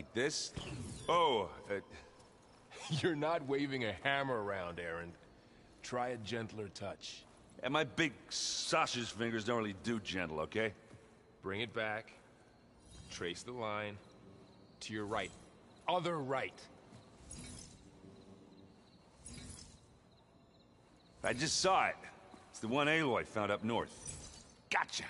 Like this? Oh, You're not waving a hammer around, Aaron. Try a gentler touch. and my big sausage fingers don't really do gentle, okay? Bring it back. Trace the line. To your right. Other right. I just saw it. It's the one Aloy found up north. Gotcha!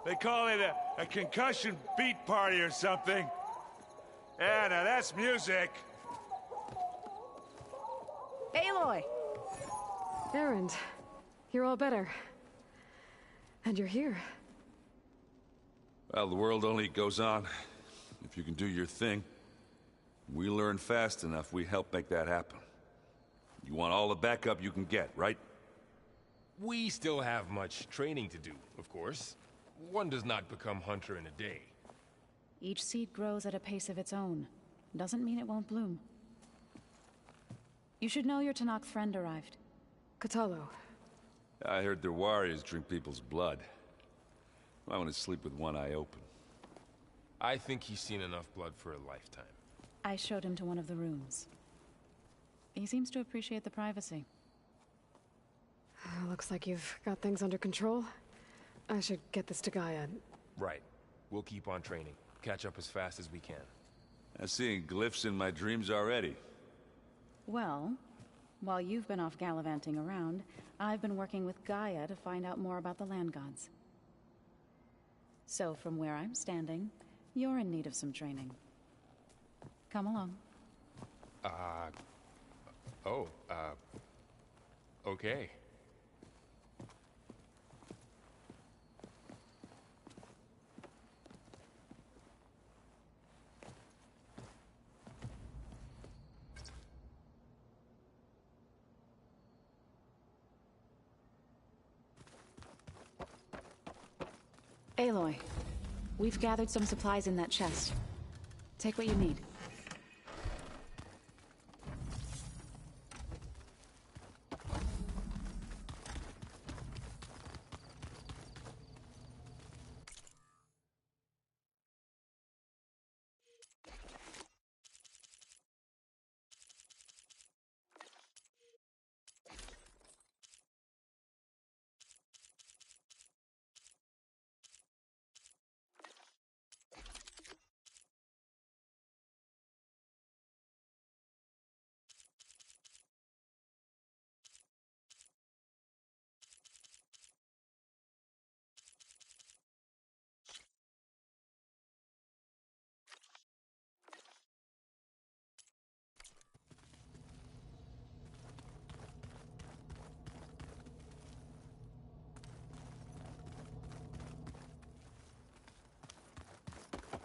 They call it a concussion beat party or something. Yeah, now that's music. Aloy! Erend, you're all better. And you're here. Well, the world only goes on if you can do your thing. We learn fast enough, we help make that happen. You want all the backup you can get, right? We still have much training to do, of course. One does not become hunter in a day. Each seed grows at a pace of its own. Doesn't mean it won't bloom. You should know your Tenakth friend arrived. Kotallo. I heard their warriors drink people's blood. I want to sleep with one eye open. I think he's seen enough blood for a lifetime. I showed him to one of the rooms. He seems to appreciate the privacy. Looks like you've got things under control. I should get this to Gaia. Right. We'll keep on training. Catch up as fast as we can. I'm seeing glyphs in my dreams already. Well, while you've been off gallivanting around, I've been working with Gaia to find out more about the land gods. So from where I'm standing, you're in need of some training. Come along. Okay. Aloy, we've gathered some supplies in that chest. Take what you need.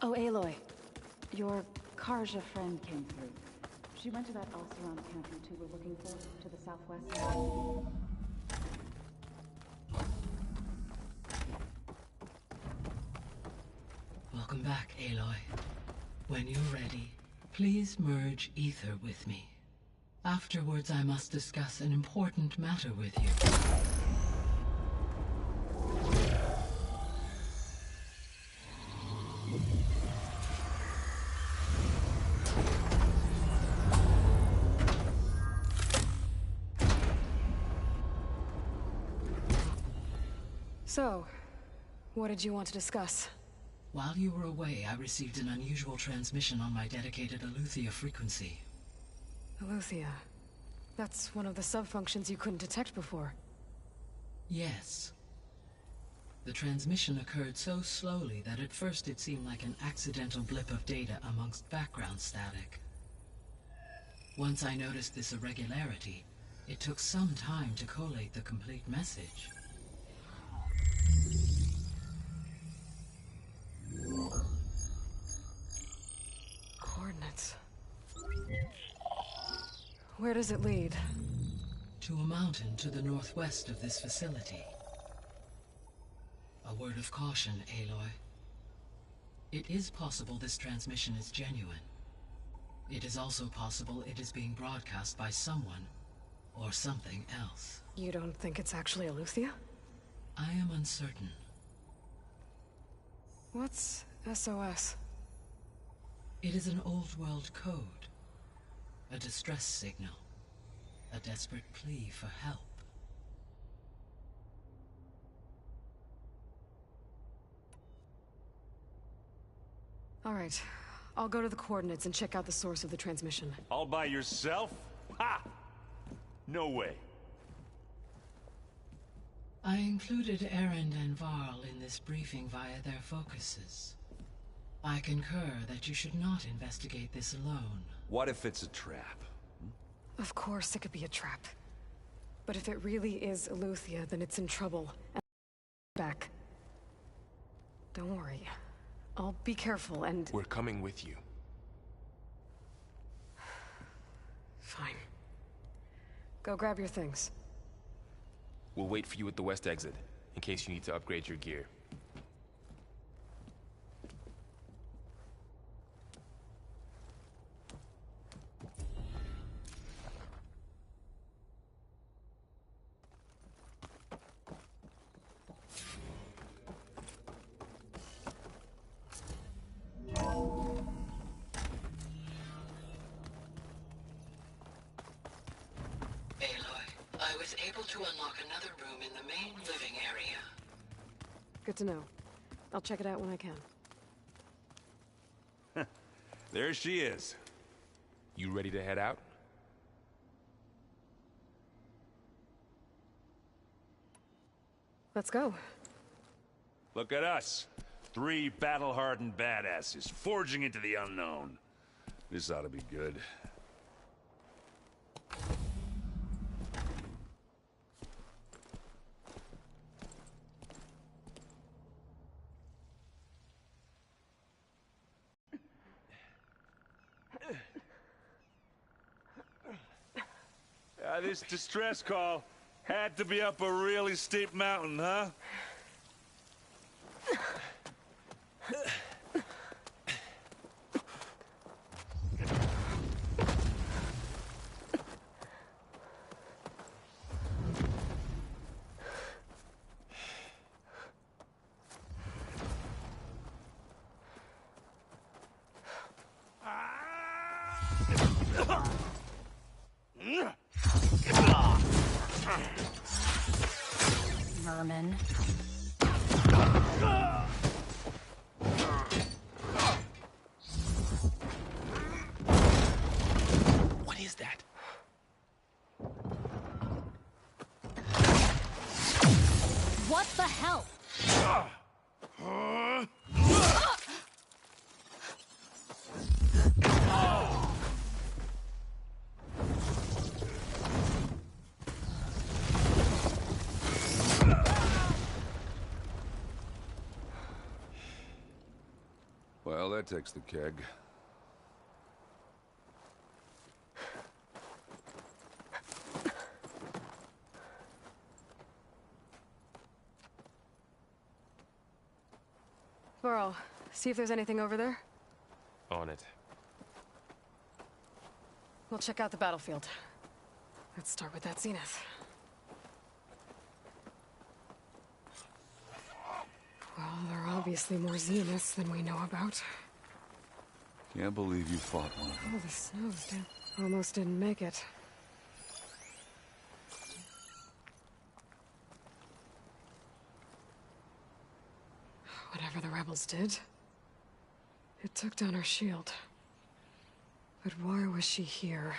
Oh, Aloy. Your Karja friend came through. She went to that Oseram camp you two were looking for, to the southwest. Welcome back, Aloy. When you're ready, please merge Ether with me. Afterwards, I must discuss an important matter with you. So, what did you want to discuss? While you were away, I received an unusual transmission on my dedicated Eleuthia frequency. Eleuthia. That's one of the sub-functions you couldn't detect before. Yes. The transmission occurred so slowly that at first it seemed like an accidental blip of data amongst background static. Once I noticed this irregularity, it took some time to collate the complete message. Coordinates. Where does it lead? To a mountain to the northwest of this facility. A word of caution, Aloy. It is possible this transmission is genuine. It is also possible it is being broadcast by someone or something else. You don't think it's actually Eleuthia? I am uncertain. What's SOS? It is an old-world code. A distress signal. A desperate plea for help. All right. I'll go to the coordinates and check out the source of the transmission. All by yourself? Ha! No way. I included Erend and Varl in this briefing via their focuses. I concur that you should not investigate this alone. What if it's a trap? Of course it could be a trap. But if it really is Eleuthia, then it's in trouble. And back. Don't worry. I'll be careful and... We're coming with you. Fine. Go grab your things. We'll wait for you at the west exit, in case you need to upgrade your gear. I was able to unlock another room in the main living area. Good to know. I'll check it out when I can. There she is. You ready to head out? Let's go. Look at us. 3 battle-hardened badasses forging into the unknown. This ought to be good. This distress call had to be up a really steep mountain, huh? Vermin. What is that? What the hell? Well, that takes the keg. Varl, see if there's anything over there. On it. We'll check out the battlefield. Let's start with that Zenith. Well, there are obviously more Zeniths than we know about. Can't believe you fought one of them. Oh, the snow's down. Almost didn't make it. Whatever the rebels did, it took down her shield. But why was she here?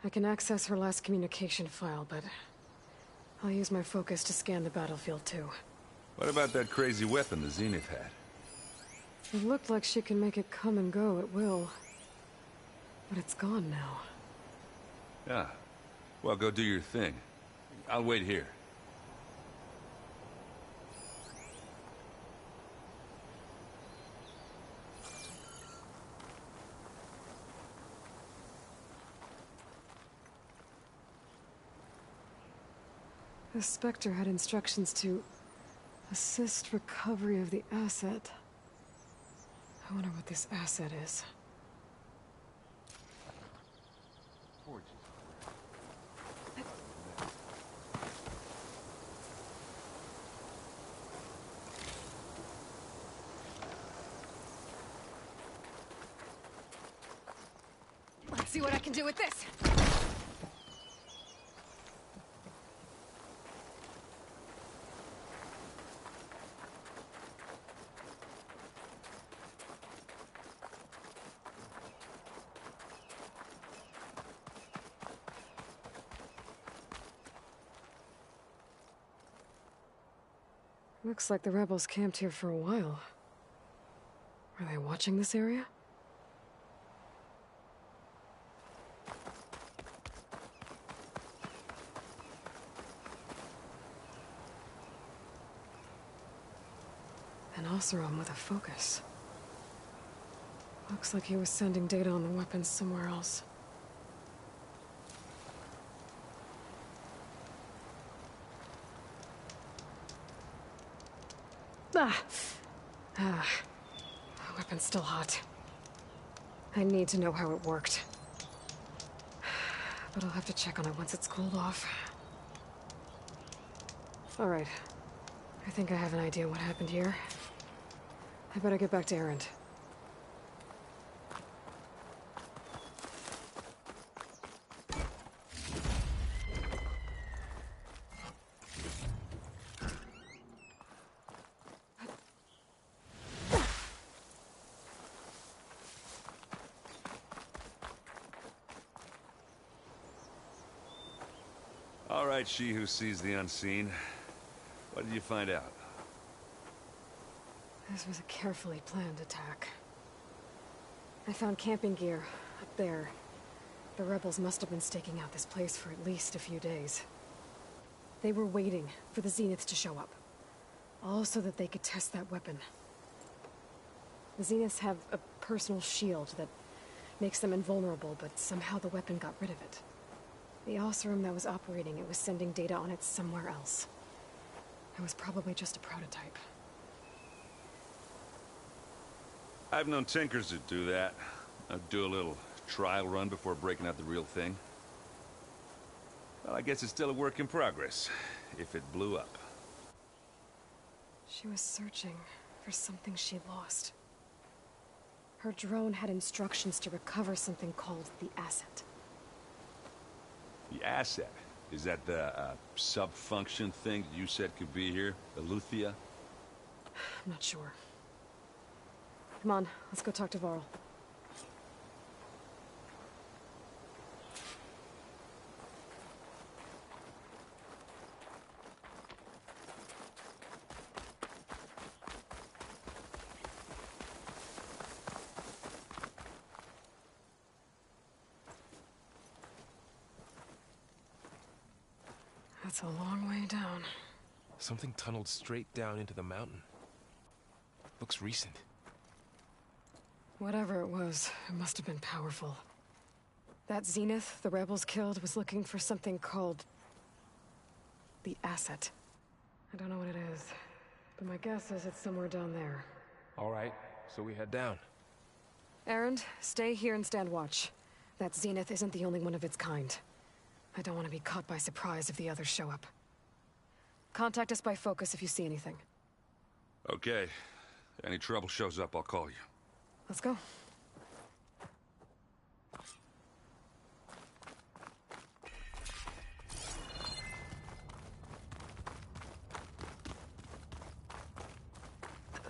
I can access her last communication file, but I'll use my focus to scan the battlefield too. What about that crazy weapon the Zenith had? It looked like she can make it come and go at will. But it's gone now. Yeah. Well, go do your thing. I'll wait here. The Spectre had instructions to assist recovery of the asset. I wonder what this asset is. see what I can do with this. Looks like the rebels camped here for a while. Are they watching this area? An Oseram with a focus. Looks like he was sending data on the weapons somewhere else. The weapon's still hot. I need to know how it worked. But I'll have to check on it once it's cooled off. Alright. I think I have an idea what happened here. I better get back to Erend. All right, she who sees the unseen. What did you find out? This was a carefully planned attack. I found camping gear up there. The rebels must have been staking out this place for at least a few days. They were waiting for the Zeniths to show up. All so that they could test that weapon. The Zeniths have a personal shield that makes them invulnerable, but somehow the weapon got rid of it. The Oseram that was operating it was sending data on it somewhere else. It was probably just a prototype. I've known tinkers that do that. I'd do a little trial run before breaking out the real thing. Well, I guess it's still a work in progress, if it blew up. She was searching for something she lost. Her drone had instructions to recover something called the Asset. The Asset? Is that the sub-function thing that you said could be here? Eleuthia? I'm not sure. Come on, let's go talk to Varl. That's a long way down. Something tunneled straight down into the mountain. Looks recent. Whatever it was, it must have been powerful. That Zenith the rebels killed was looking for something called the Asset. I don't know what it is, but my guess is it's somewhere down there. All right, so we head down. Erend, stay here and stand watch. That Zenith isn't the only one of its kind. I don't want to be caught by surprise if the others show up. Contact us by focus if you see anything. Okay. Any trouble shows up, I'll call you. Let's go.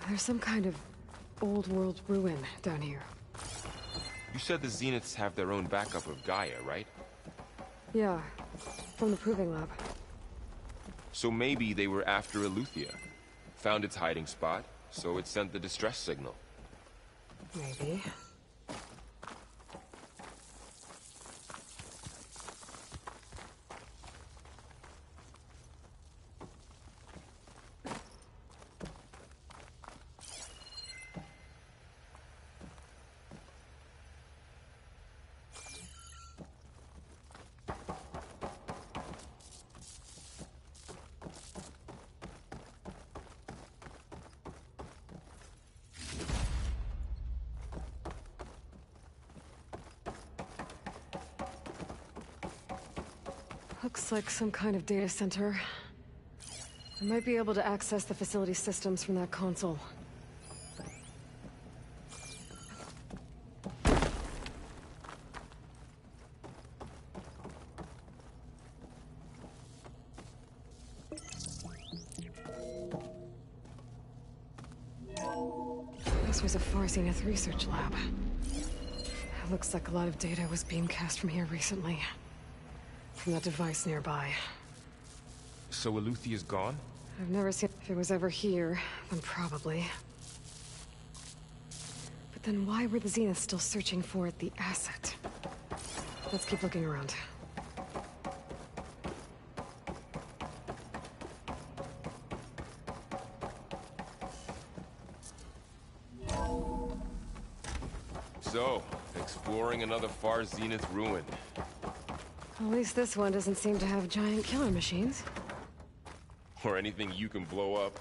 There's some kind of old world ruin down here. You said the Zeniths have their own backup of Gaia, right? Yeah, from the Proving Lab. So maybe they were after Eleuthia. Found its hiding spot, so it sent the distress signal. Maybe. Looks like some kind of data center. I might be able to access the facility systems from that console. This was a Far Zenith research lab. It looks like a lot of data was beamcast from here recently. From that device nearby. So Eluthia's gone? I've never seen... If it was ever here, then probably. But then why were the Zeniths still searching for the asset? Let's keep looking around. So, exploring another Far Zenith ruin. At least this one doesn't seem to have giant killer machines. Or anything you can blow up.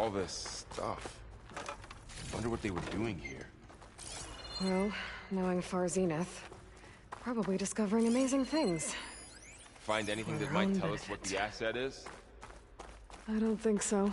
All this stuff. Wonder what they were doing here. Well, knowing Far Zenith, probably discovering amazing things. Find anything that might tell us what the asset is? I don't think so.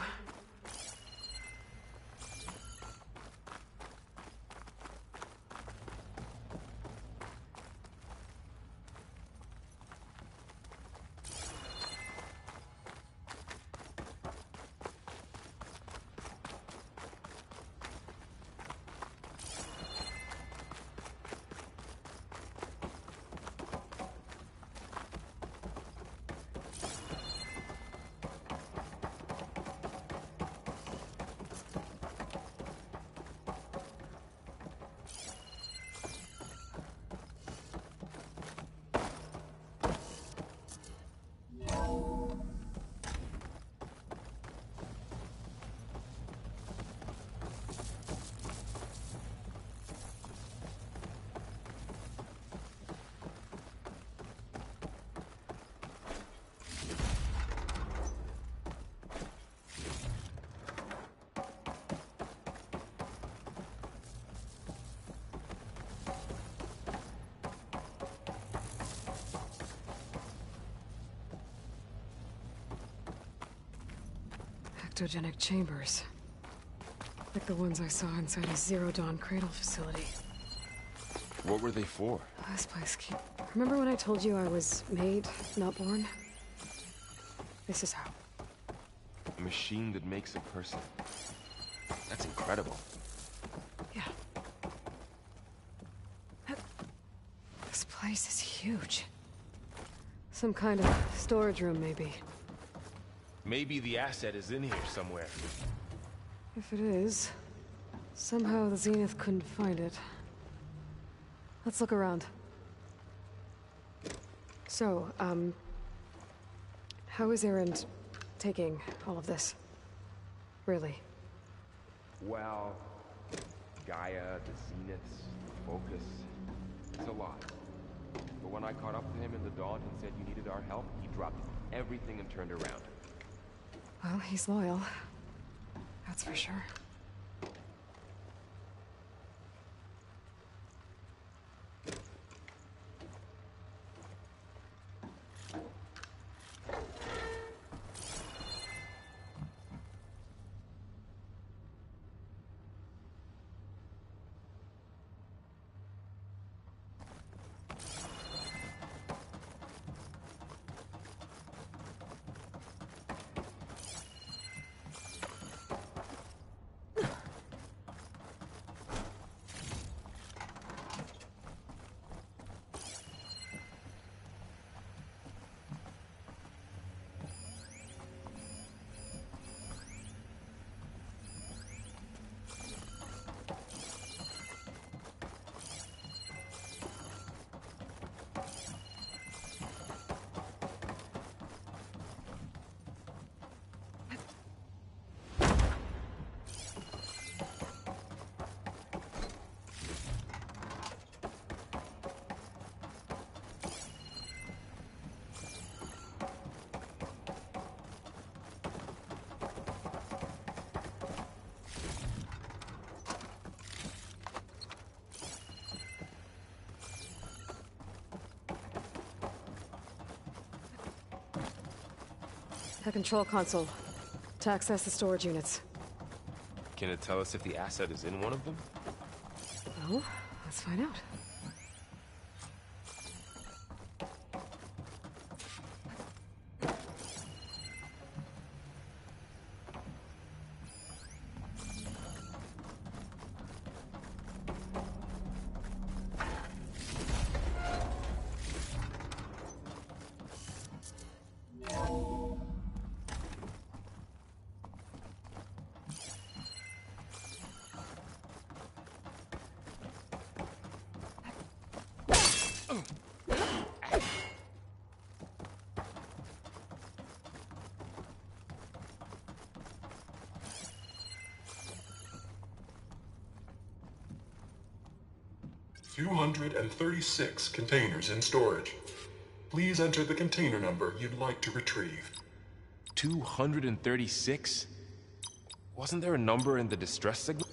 Ectogenic chambers. Like the ones I saw inside a Zero Dawn cradle facility. What were they for? This place Remember when I told you I was made, not born? This is how. A machine that makes a person. That's incredible. Yeah. This place is huge. Some kind of storage room, maybe. Maybe the asset is in here somewhere. If it is, somehow the Zenith couldn't find it. Let's look around. So, how is Erend taking all of this? Really? Well, Gaia, the Zeniths, the Focus. It's a lot. But when I caught up to him in the Dawn and said you needed our help, he dropped everything and turned around. Well, he's loyal. That's for sure. A control console. To access the storage units. Can it tell us if the asset is in one of them? Well, let's find out. $236 containers in storage. Please enter the container number you'd like to retrieve. 236? Wasn't there a number in the distress signal?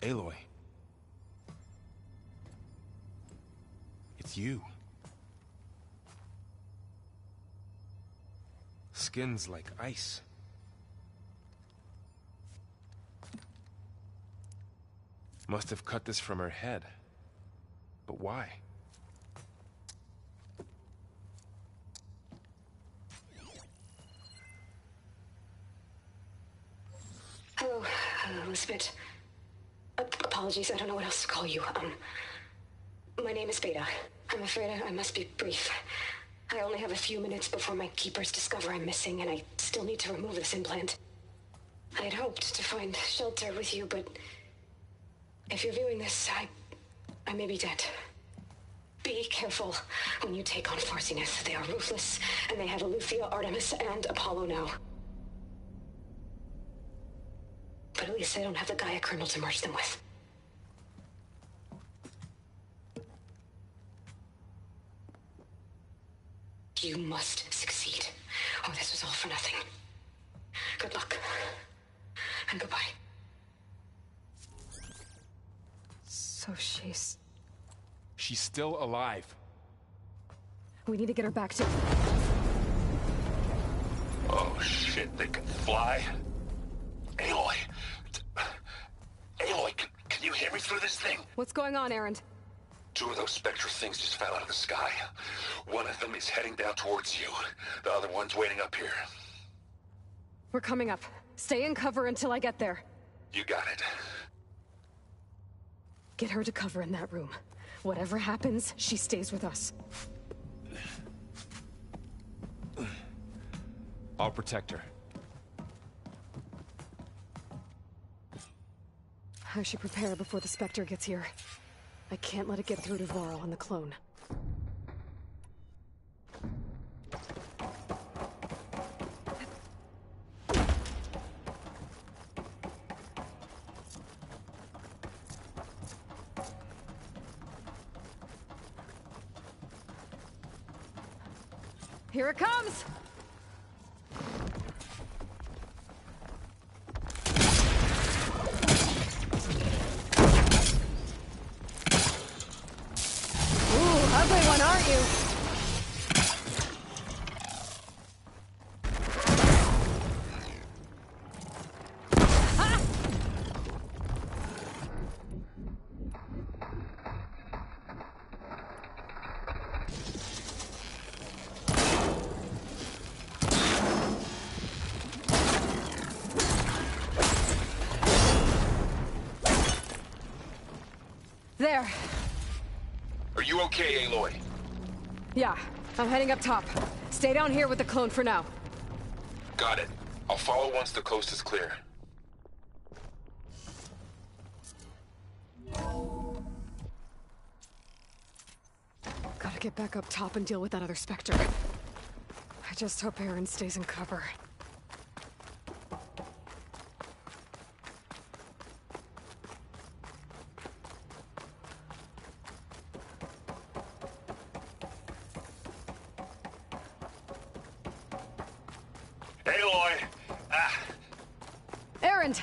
Aloy. It's you. Skin's like ice. Must have cut this from her head. But why? Hello, Elizabeth. Apologies, I don't know what else to call you. My name is Beta. I'm afraid I must be brief. I only have a few minutes before my keepers discover I'm missing, and I still need to remove this implant. I had hoped to find shelter with you, but if you're viewing this, I may be dead. Be careful when you take on Farsiness. They are ruthless, and they have Eleuthia, Artemis, and Apollo now. But at least they don't have the Gaia kernel to merge them with. You must succeed, or this was all for nothing. Good luck, and goodbye. So she's still alive. We need to get her back to... Oh shit, they can fly? Aloy! Aloy, can you hear me through this thing? What's going on, Erend? 2 of those Spectre things just fell out of the sky. One of them is heading down towards you. The other one's waiting up here. We're coming up. Stay in cover until I get there. You got it. Get her to cover in that room. Whatever happens, she stays with us. I'll protect her. I should prepare before the Spectre gets here. I can't let it get through to Varl and the clone. Here it comes! Ugly one, aren't you? Ah! There. Are you okay, Aloy? Yeah, I'm heading up top. Stay down here with the clone for now. Got it. I'll follow once the coast is clear. Gotta get back up top and deal with that other Spectre. I just hope Erend stays in cover. Aloy! Erend!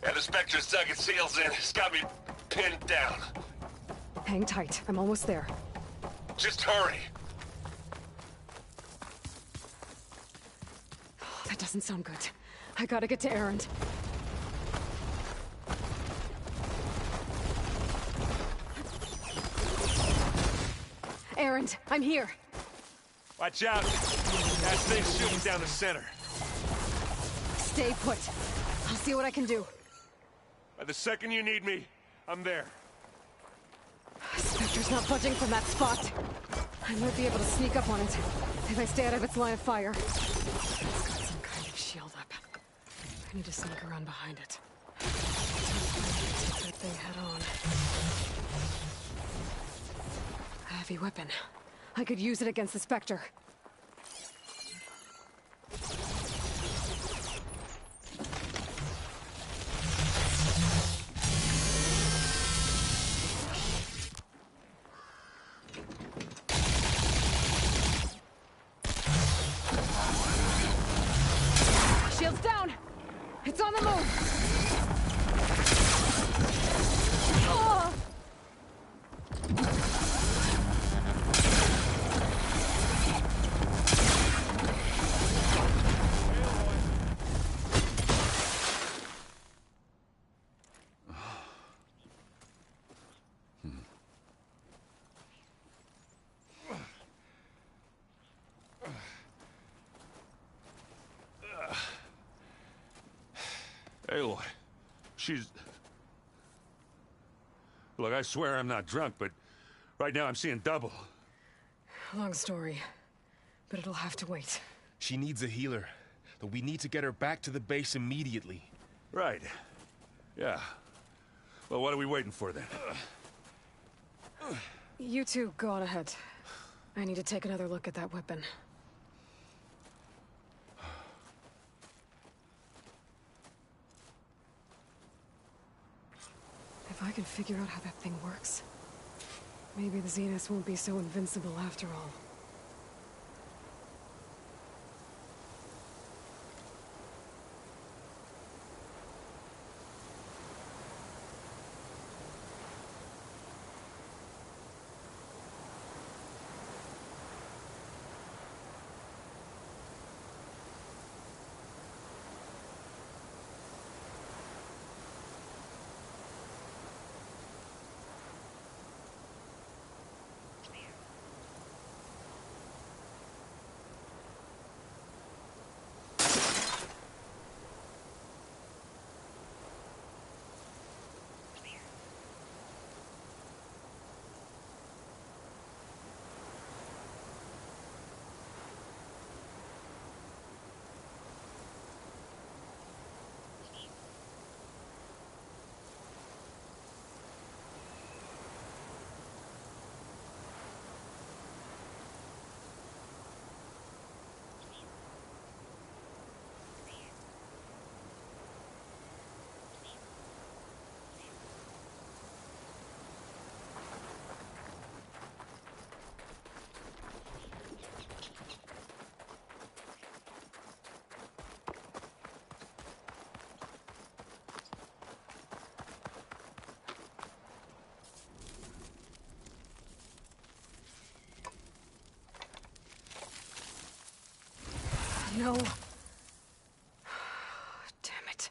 Yeah, the Spectre's dug its heels in. It's got me pinned down. Hang tight, I'm almost there. Just hurry. That doesn't sound good. I gotta get to Erend. Erend, I'm here. Watch out! That thing's shooting down the center. Stay put. I'll see what I can do. The second you need me, I'm there. Spectre's not budging from that spot. I might be able to sneak up on it if I stay out of its line of fire. It's got some kind of shield up. I need to sneak around behind it. Take that thing head on. A heavy weapon. I could use it against the Spectre. Shield's down! It's on the move! Oh! Aloy, she's... Look, I swear I'm not drunk, but right now I'm seeing double. Long story, but it'll have to wait. She needs a healer, but we need to get her back to the base immediately. Right. Yeah. Well, what are we waiting for then? You two go on ahead. I need to take another look at that weapon. If I can figure out how that thing works, maybe the Zeniths won't be so invincible after all. No. Damn it.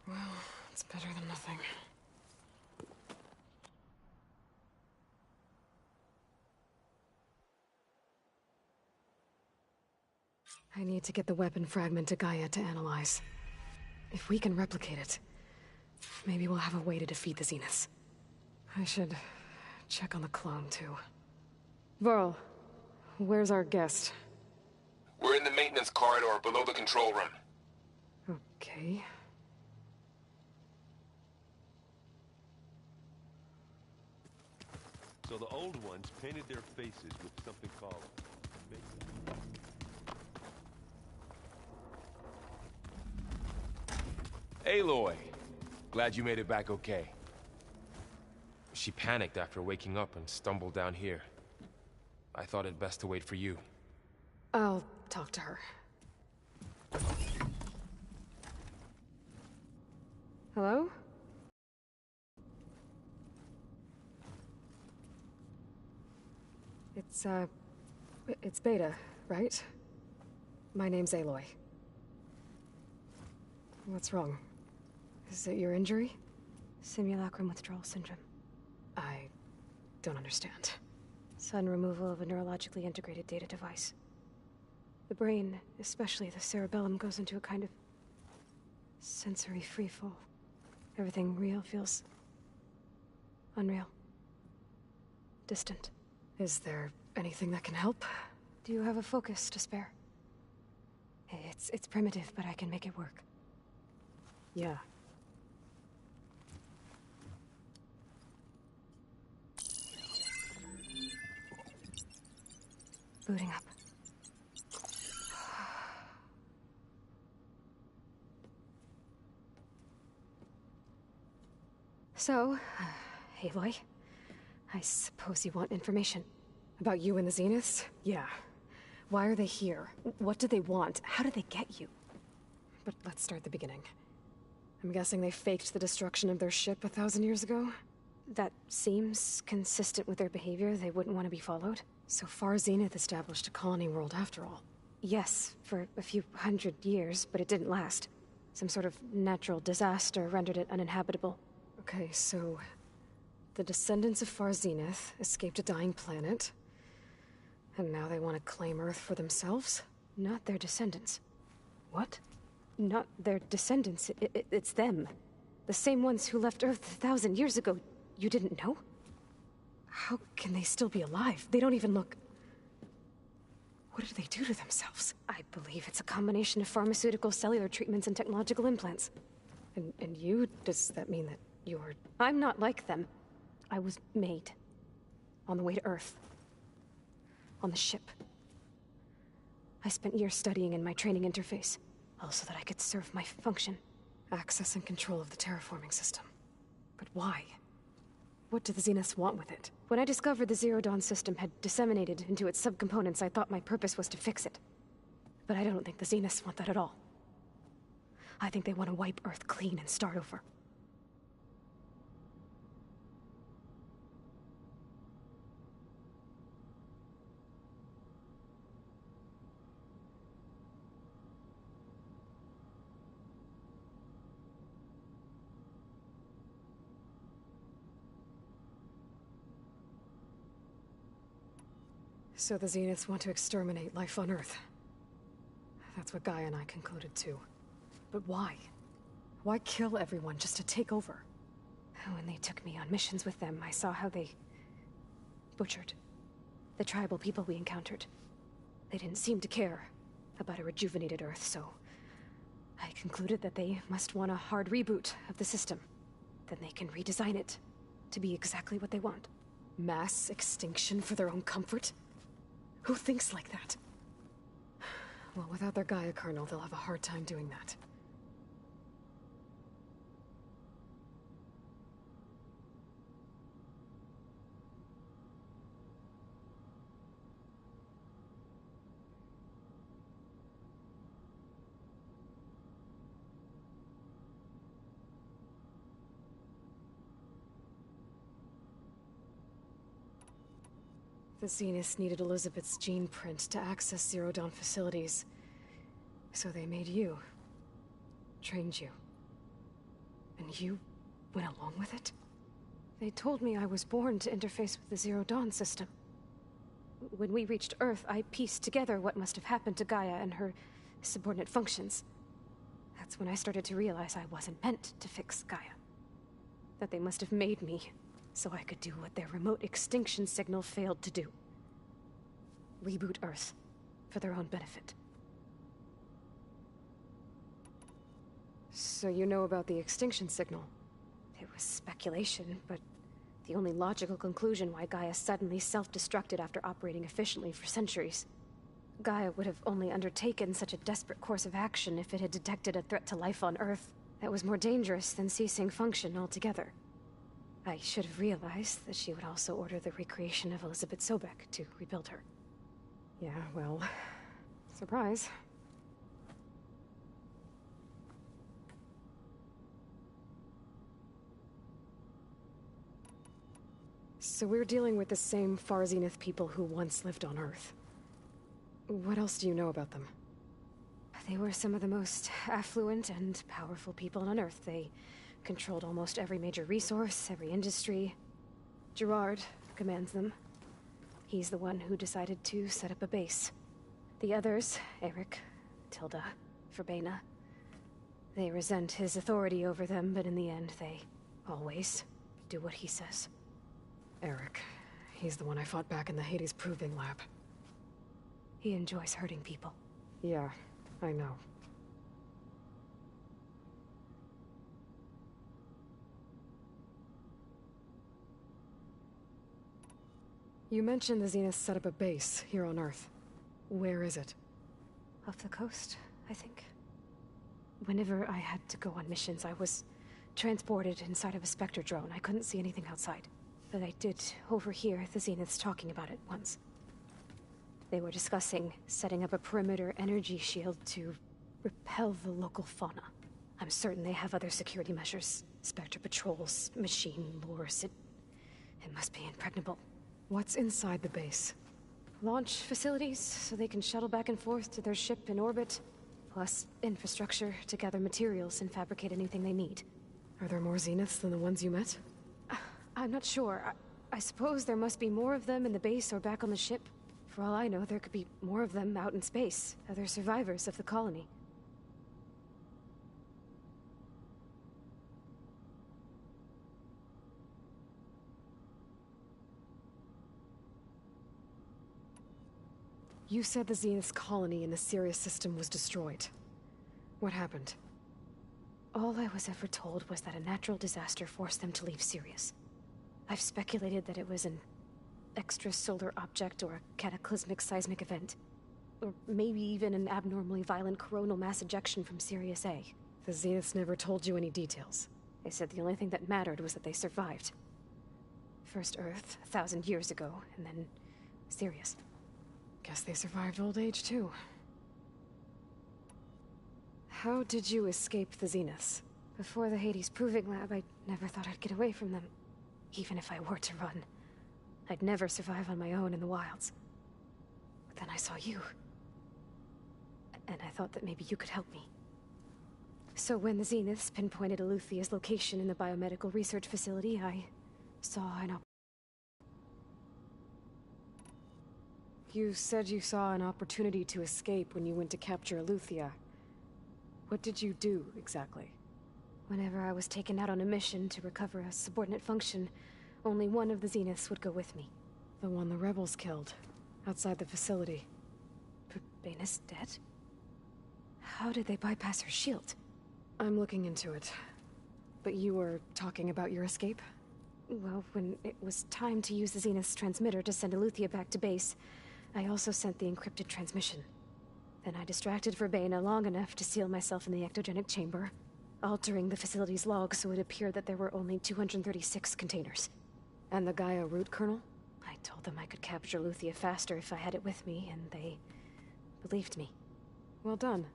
Well, it's better than nothing. I need to get the weapon fragment to Gaia to analyze. If we can replicate it, maybe we'll have a way to defeat the Zeniths. I should check on the clone, too. Varl, where's our guest? We're in the maintenance corridor below the control room. Okay. So the old ones painted their faces with something called... Aloy! Glad you made it back okay. She panicked after waking up and stumbled down here. I thought it best to wait for you. I'll talk to her. Hello? It's Beta, right? My name's Aloy. What's wrong? Is it your injury? Simulacrum withdrawal syndrome. I don't understand. Sudden removal of a neurologically integrated data device. The brain, especially the cerebellum, goes into a kind of sensory freefall. Everything real feels unreal. Distant. Is there anything that can help? Do you have a focus to spare? It's primitive, but I can make it work. Yeah. Booting up. So, Aloy, I suppose you want information. About you and the Zeniths? Yeah. Why are they here? What do they want? How did they get you? But let's start at the beginning. I'm guessing they faked the destruction of their ship 1,000 years ago? That seems consistent with their behavior. They wouldn't want to be followed. So far, Zenith established a colony world after all. Yes, for a few hundred years, but it didn't last. Some sort of natural disaster rendered it uninhabitable. Okay, so... the descendants of Far Zenith escaped a dying planet, and now they want to claim Earth for themselves? Not their descendants. What? Not their descendants. It's them. The same ones who left Earth 1,000 years ago. You didn't know? How can they still be alive? They don't even look... What did they do to themselves? I believe it's a combination of pharmaceutical, cellular treatments, and technological implants. And you? Does that mean that you're... I'm not like them. I was made. On the way to Earth. On the ship. I spent years studying in my training interface, all so that I could serve my function. Access and control of the terraforming system. But why? What do the Zeniths want with it? When I discovered the Zero Dawn system had disseminated into its subcomponents, I thought my purpose was to fix it. But I don't think the Zeniths want that at all. I think they want to wipe Earth clean and start over. So the Zeniths want to exterminate life on Earth. That's what Gaia and I concluded too. But why? Why kill everyone just to take over? When they took me on missions with them, I saw how they... butchered the tribal people we encountered. They didn't seem to care about a rejuvenated Earth, so... I concluded that they must want a hard reboot of the system. Then they can redesign it to be exactly what they want. Mass extinction for their own comfort? Who thinks like that? Well, without their Gaia kernel, they'll have a hard time doing that. The Zeniths needed Elizabeth's gene print to access Zero Dawn facilities. So they made you. Trained you. And you went along with it? They told me I was born to interface with the Zero Dawn system. When we reached Earth, I pieced together what must have happened to Gaia and her subordinate functions. That's when I started to realize I wasn't meant to fix Gaia. That they must have made me so I could do what their remote extinction signal failed to do. Reboot Earth, for their own benefit. So you know about the extinction signal? It was speculation, but the only logical conclusion why Gaia suddenly self-destructed after operating efficiently for centuries. Gaia would have only undertaken such a desperate course of action if it had detected a threat to life on Earth that was more dangerous than ceasing function altogether. I should have realized that she would also order the recreation of Elizabeth Sobek to rebuild her. Yeah, well... surprise. So we're dealing with the same Far Zenith people who once lived on Earth. What else do you know about them? They were some of the most affluent and powerful people on Earth. They controlled almost every major resource, every industry. Gerard commands them. He's the one who decided to set up a base. The others, Eric, Tilda, Verbena, they resent his authority over them, but in the end, they always do what he says. Eric. He's the one I fought back in the Hades Proving Lab. He enjoys hurting people. Yeah, I know. You mentioned the Zenith set up a base here on Earth. Where is it? Off the coast, I think. Whenever I had to go on missions, I was transported inside of a Spectre drone. I couldn't see anything outside. But I did overhear the Zeniths talking about it once. They were discussing setting up a perimeter energy shield to repel the local fauna. I'm certain they have other security measures. Spectre patrols, machine lures. It must be impregnable. What's inside the base? Launch facilities, so they can shuttle back and forth to their ship in orbit. Plus, infrastructure to gather materials and fabricate anything they need. Are there more Zeniths than the ones you met? I'm not sure. I suppose there must be more of them in the base or back on the ship. For all I know, there could be more of them out in space, other survivors of the colony. You said the Zenith's colony in the Sirius system was destroyed. What happened? All I was ever told was that a natural disaster forced them to leave Sirius. I've speculated that it was an extrasolar object or a cataclysmic seismic event. Or maybe even an abnormally violent coronal mass ejection from Sirius A. The Zeniths never told you any details. They said the only thing that mattered was that they survived. First Earth, 1,000 years ago, and then Sirius. Guess they survived old age, too. How did you escape the Zeniths? Before the Hades Proving Lab, I never thought I'd get away from them. Even if I were to run. I'd never survive on my own in the wilds. But then I saw you. And I thought that maybe you could help me. So when the Zeniths pinpointed Eluthia's location in the biomedical research facility, I saw an opportunity. You said you saw an opportunity to escape when you went to capture Eluthia. What did you do, exactly? Whenever I was taken out on a mission to recover a subordinate function, only one of the Zeniths would go with me. The one the rebels killed, outside the facility. Verbena's dead? How did they bypass her shield? I'm looking into it. But you were talking about your escape? Well, when it was time to use the Zenith's transmitter to send Eluthia back to base, I also sent the encrypted transmission. Then I distracted Verbena long enough to seal myself in the ectogenic chamber, altering the facility's log so it appeared that there were only 236 containers. And the Gaia root kernel? I told them I could capture Eluthia faster if I had it with me, and they believed me. Well done.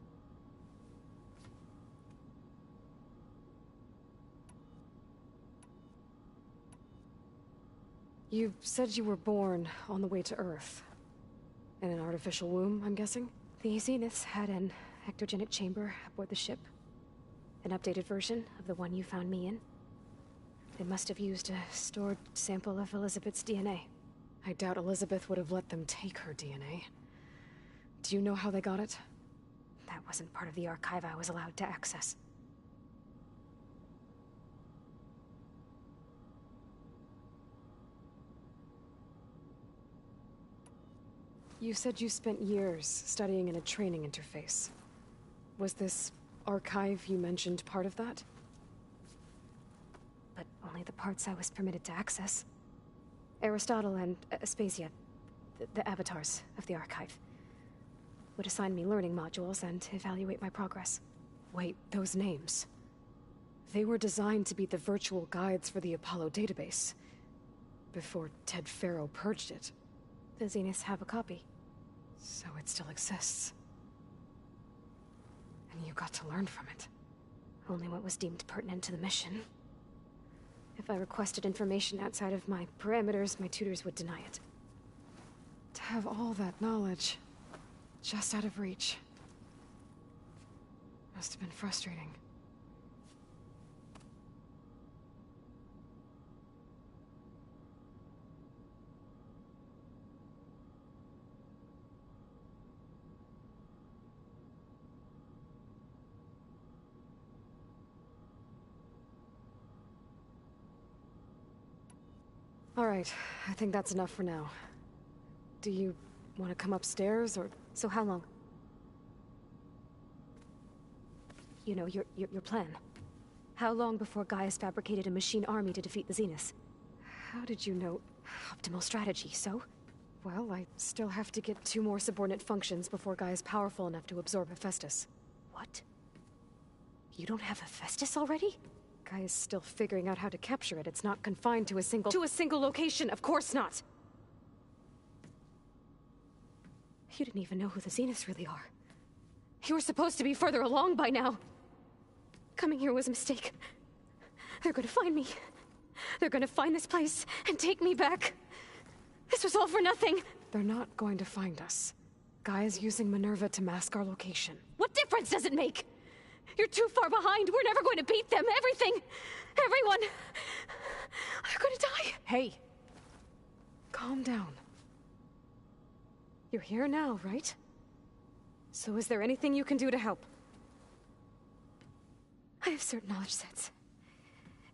You said you were born on the way to Earth. In an artificial womb, I'm guessing? The Zeniths had an ectogenic chamber aboard the ship. An updated version of the one you found me in. They must have used a stored sample of Elizabeth's DNA. I doubt Elizabeth would have let them take her DNA. Do you know how they got it? That wasn't part of the archive I was allowed to access. You said you spent years studying in a training interface. Was this archive you mentioned part of that? But only the parts I was permitted to access. Aristotle and Aspasia, the avatars of the archive, would assign me learning modules and evaluate my progress. Wait, those names. They were designed to be the virtual guides for the Apollo database. Before Ted Faro purged it. The Zeniths have a copy. So it still exists. And you got to learn from it. Only what was deemed pertinent to the mission. If I requested information outside of my parameters, my tutors would deny it. To have all that knowledge, just out of reach. Must have been frustrating. Alright, I think that's enough for now. Do you want to come upstairs, or... So how long? You know, your plan. How long before Gaia's fabricated a machine army to defeat the Zeniths? How did you know? Optimal strategy, so? Well, I still have to get 2 more subordinate functions before Gaia's powerful enough to absorb Hephaestus. What? You don't have Hephaestus already? Gaia's still figuring out how to capture it. It's not confined to a single... To a single location! Of course not! You didn't even know who the Zeniths really are. You were supposed to be further along by now! Coming here was a mistake. They're gonna find me. They're gonna find this place and take me back. This was all for nothing! They're not going to find us. Gaia's using Minerva to mask our location. What difference does it make? You're too far behind. We're never going to beat them. Everything. Everyone. They're gonna die. Hey. Calm down. You're here now, right? So is there anything you can do to help? I have certain knowledge sets.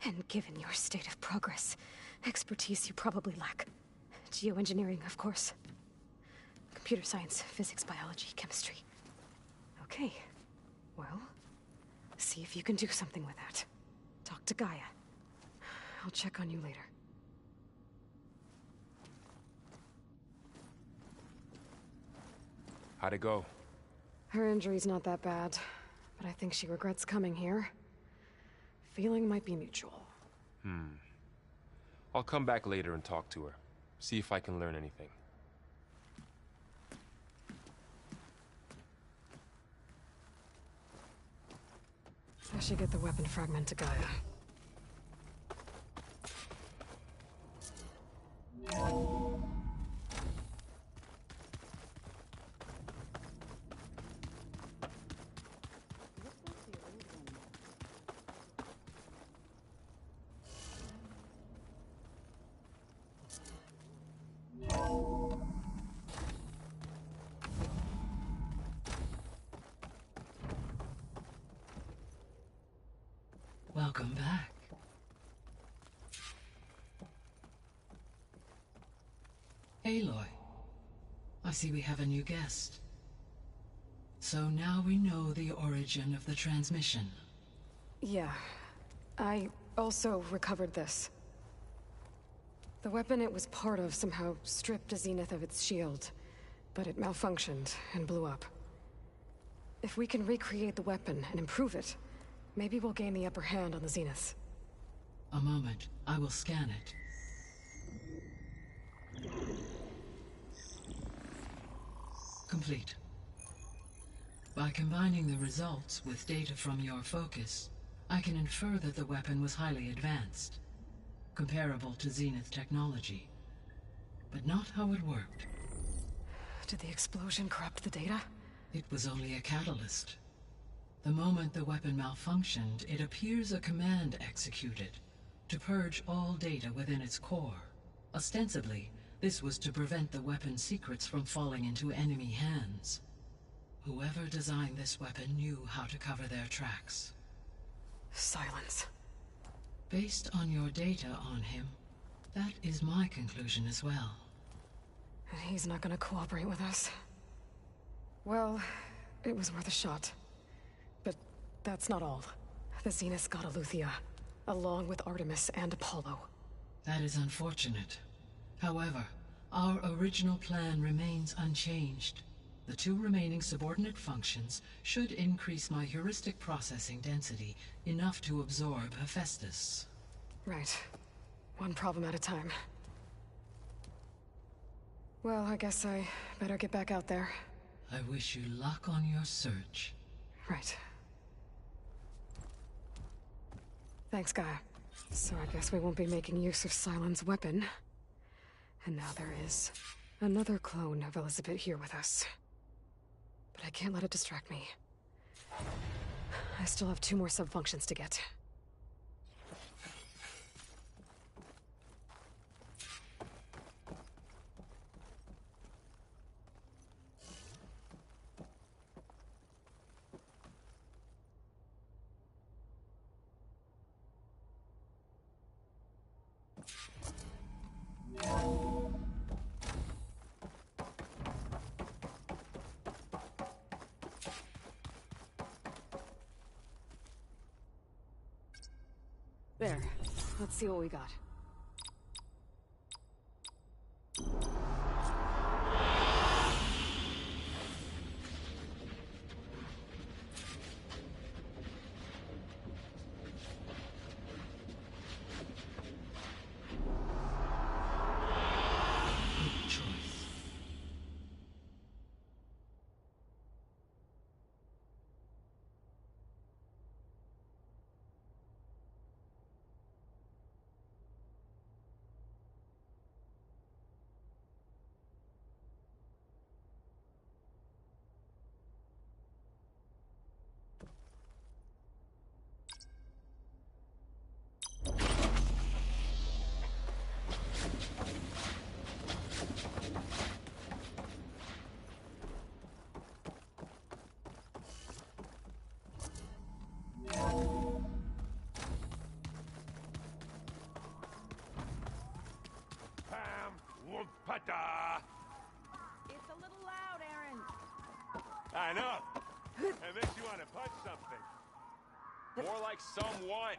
And given your state of progress, expertise you probably lack. Geoengineering, of course. Computer science, physics, biology, chemistry. Okay. Well, see if you can do something with that. Talk to Gaia. I'll check on you later. How'd it go? Her injury's not that bad, but I think she regrets coming here. Feeling might be mutual. I'll come back later and talk to her. See if I can learn anything. I should get the weapon fragment to Gaia. Welcome back. Aloy, I see we have a new guest. So now we know the origin of the transmission. Yeah. I also recovered this. The weapon it was part of somehow stripped a Zenith of its shield, but it malfunctioned and blew up. If we can recreate the weapon and improve it, maybe we'll gain the upper hand on the Zeniths. A moment, I will scan it. Complete. By combining the results with data from your focus, I can infer that the weapon was highly advanced, comparable to Zenith technology, but not how it worked. Did the explosion corrupt the data? It was only a catalyst. The moment the weapon malfunctioned, it appears a command executed to purge all data within its core. Ostensibly, this was to prevent the weapon's secrets from falling into enemy hands. Whoever designed this weapon knew how to cover their tracks. Silence. Based on your data on him, that is my conclusion as well. And he's not gonna cooperate with us. Well, it was worth a shot. But that's not all. The Zeniths got Eleuthia, along with Artemis and Apollo. That is unfortunate. However, our original plan remains unchanged. The 2 remaining subordinate functions should increase my heuristic processing density enough to absorb Hephaestus. Right. One problem at a time. Well, I guess I better get back out there. I wish you luck on your search. Right. Thanks, Gaia. So I guess we won't be making use of Cylon's weapon. And now there is another clone of Elizabeth here with us. But I can't let it distract me. I still have 2 more sub-functions to get. There. Let's see what we got. Good choice. Pam Wumpata! It's a little loud, Aaron. I know. It makes you want to punch something. More like someone.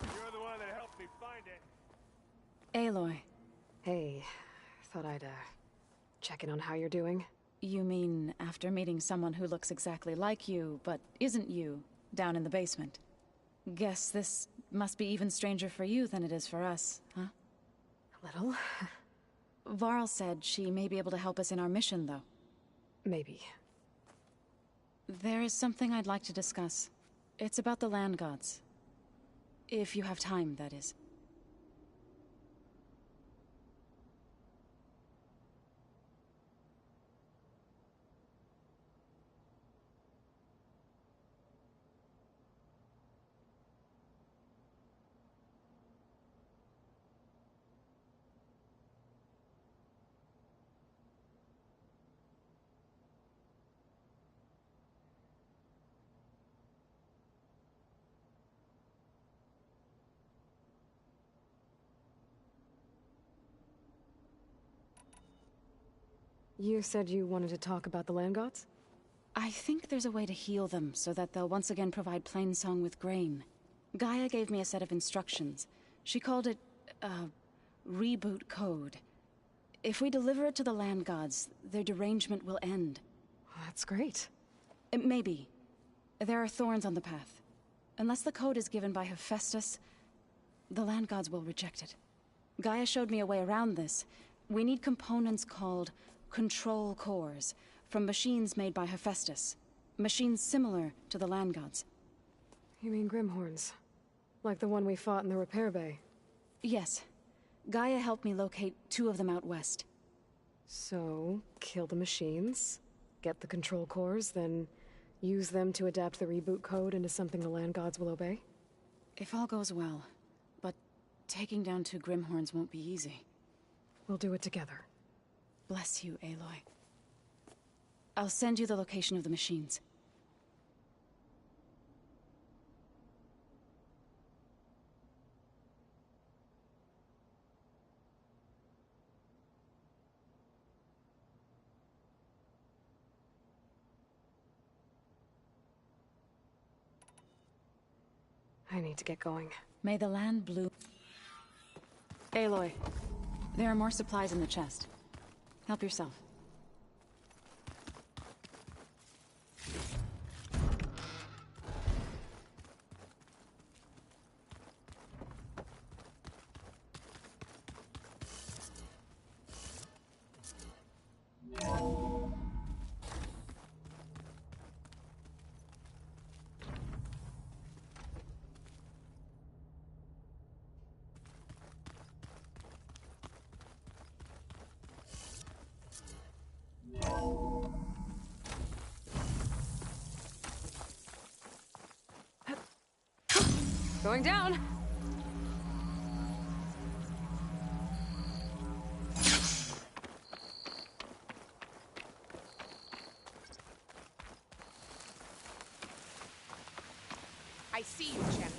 You're the one that helped me find it. Aloy. Hey, thought I'd, check in on how you're doing. You mean after meeting someone who looks exactly like you, but isn't you, down in the basement? Guess this must be even stranger for you than it is for us, huh? A little. Varl said she may be able to help us in our mission, though. Maybe. There is something I'd like to discuss. It's about the land gods. If you have time, that is. You said you wanted to talk about the land gods? I think there's a way to heal them so that they'll once again provide Plainsong with grain. Gaia gave me a set of instructions. She called it, reboot code. If we deliver it to the land gods, their derangement will end. That's great. Maybe. There are thorns on the path. Unless the code is given by Hephaestus, the land gods will reject it. Gaia showed me a way around this. We need components called control cores, from machines made by Hephaestus. Machines similar to the land gods. You mean Grimhorns? Like the one we fought in the repair bay? Yes. Gaia helped me locate 2 of them out west. So, kill the machines, get the control cores, then use them to adapt the reboot code into something the land gods will obey? If all goes well. But taking down 2 Grimhorns won't be easy. We'll do it together. Bless you, Aloy. I'll send you the location of the machines. I need to get going. May the land bloom. Aloy, there are more supplies in the chest. Help yourself. Going down! I see you, champion.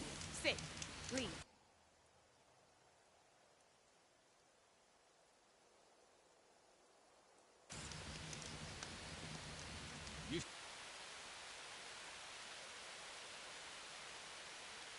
Sit. Breathe.